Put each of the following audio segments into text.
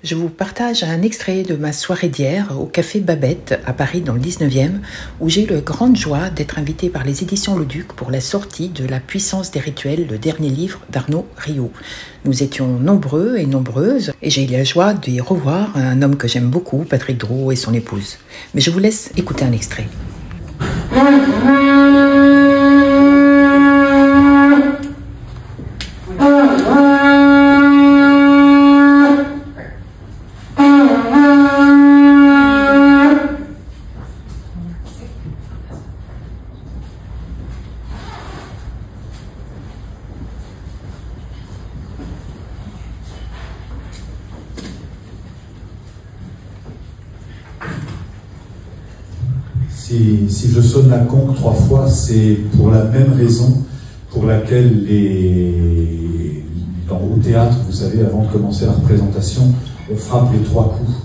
Je vous partage un extrait de ma soirée d'hier au Café Babette à Paris dans le 19e où j'ai eu la grande joie d'être invitée par les éditions Le Duc pour la sortie de La puissance des rituels, le dernier livre d'Arnaud Riou. Nous étions nombreux et nombreuses et j'ai eu la joie d'y revoir un homme que j'aime beaucoup, Patrick Drouot et son épouse. Mais je vous laisse écouter un extrait. Si je sonne la conque 3 fois, c'est pour la même raison pour laquelle au théâtre, vous savez, avant de commencer la représentation, on frappe les 3 coups.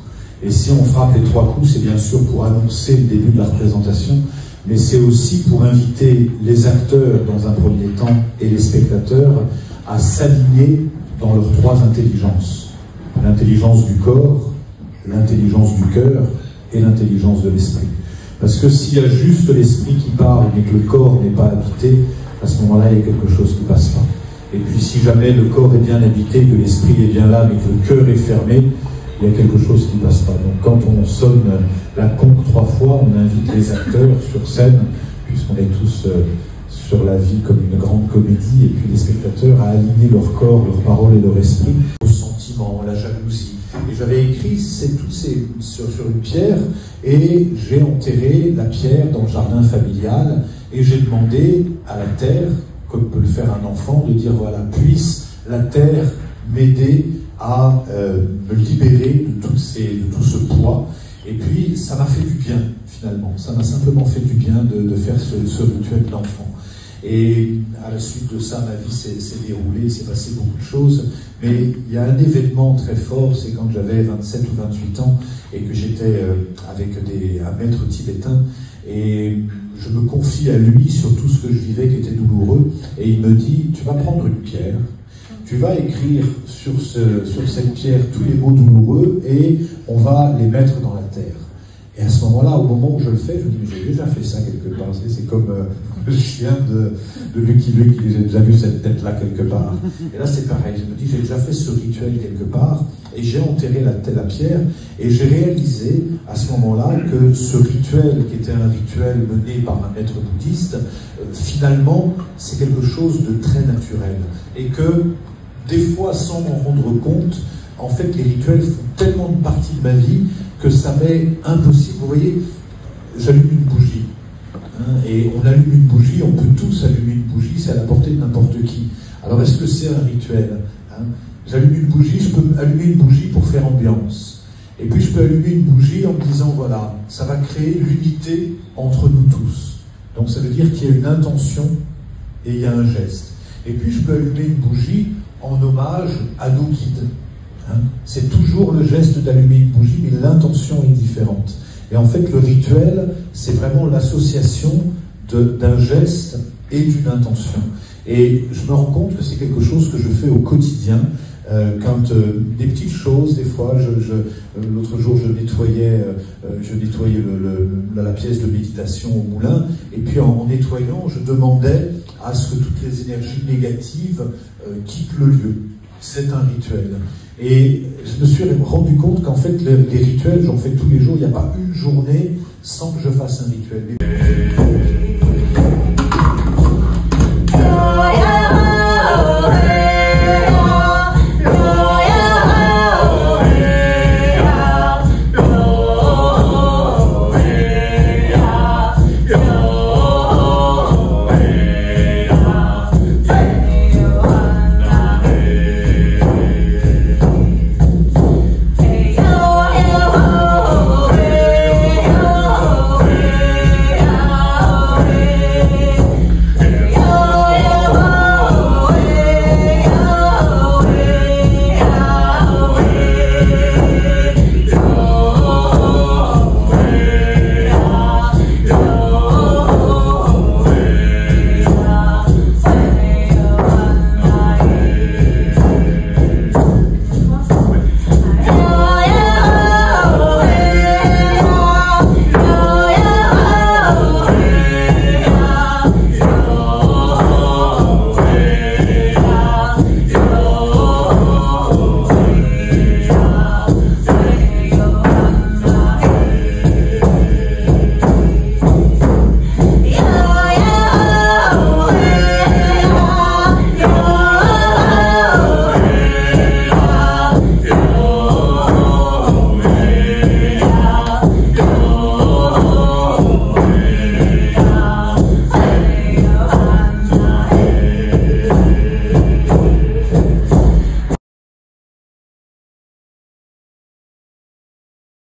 Et si on frappe les 3 coups, c'est bien sûr pour annoncer le début de la représentation, mais c'est aussi pour inviter les acteurs dans un premier temps et les spectateurs à s'aligner dans leurs 3 intelligences. L'intelligence du corps, l'intelligence du cœur et l'intelligence de l'esprit. Parce que s'il y a juste l'esprit qui parle, mais que le corps n'est pas habité, à ce moment-là, il y a quelque chose qui ne passe pas. Et puis si jamais le corps est bien habité, que l'esprit est bien là, mais que le cœur est fermé, il y a quelque chose qui ne passe pas. Donc quand on sonne la conque 3 fois, on invite les acteurs sur scène, puisqu'on est tous sur la vie comme une grande comédie, et puis les spectateurs à aligner leur corps, leur parole et leur esprit aux sentiments, la jalousie. Et j'avais écrit sur une pierre, et j'ai enterré la pierre dans le jardin familial, et j'ai demandé à la terre, comme peut le faire un enfant, de dire voilà, puisse la terre m'aider à me libérer de tout ce poids. Et puis ça m'a fait du bien finalement, ça m'a simplement fait du bien de faire ce rituel d'enfant. Et à la suite de ça, ma vie s'est déroulée, il s'est passé beaucoup de choses, mais il y a un événement très fort, c'est quand j'avais 27 ou 28 ans et que j'étais avec un maître tibétain, et je me confie à lui sur tout ce que je vivais qui était douloureux, et il me dit, tu vas prendre une pierre, tu vas écrire sur cette pierre tous les mots douloureux et on va les mettre dans la terre. Et à ce moment-là, au moment où je le fais, je me dis, mais j'ai déjà fait ça quelque part. C'est comme le chien de Lucky Luke, j'ai déjà vu cette tête-là quelque part. Et là, c'est pareil. Je me dis, j'ai déjà fait ce rituel quelque part, et j'ai enterré la pierre, et j'ai réalisé à ce moment-là que ce rituel, qui était un rituel mené par un maître bouddhiste, finalement, c'est quelque chose de très naturel. Et que, des fois, sans m'en rendre compte, en fait, les rituels font tellement de partie de ma vie que ça m'est impossible. Vous voyez, j'allume une bougie. Et on allume une bougie, on peut tous allumer une bougie, c'est à la portée de n'importe qui. Alors, est-ce que c'est un rituel? J'allume une bougie, je peux allumer une bougie pour faire ambiance. Et puis, je peux allumer une bougie en me disant, voilà, ça va créer l'unité entre nous tous. Donc, ça veut dire qu'il y a une intention et il y a un geste. Et puis, je peux allumer une bougie en hommage à nos guides. C'est toujours le geste d'allumer une bougie, mais l'intention est différente. Et en fait, le rituel, c'est vraiment l'association d'un geste et d'une intention. Et je me rends compte que c'est quelque chose que je fais au quotidien, quand des petites choses, des fois, l'autre jour, je nettoyais la pièce de méditation au moulin, et puis en nettoyant, je demandais à ce que toutes les énergies négatives quittent le lieu. C'est un rituel. Et je me suis rendu compte qu'en fait, les rituels, j'en fais tous les jours, il n'y a pas une journée sans que je fasse un rituel.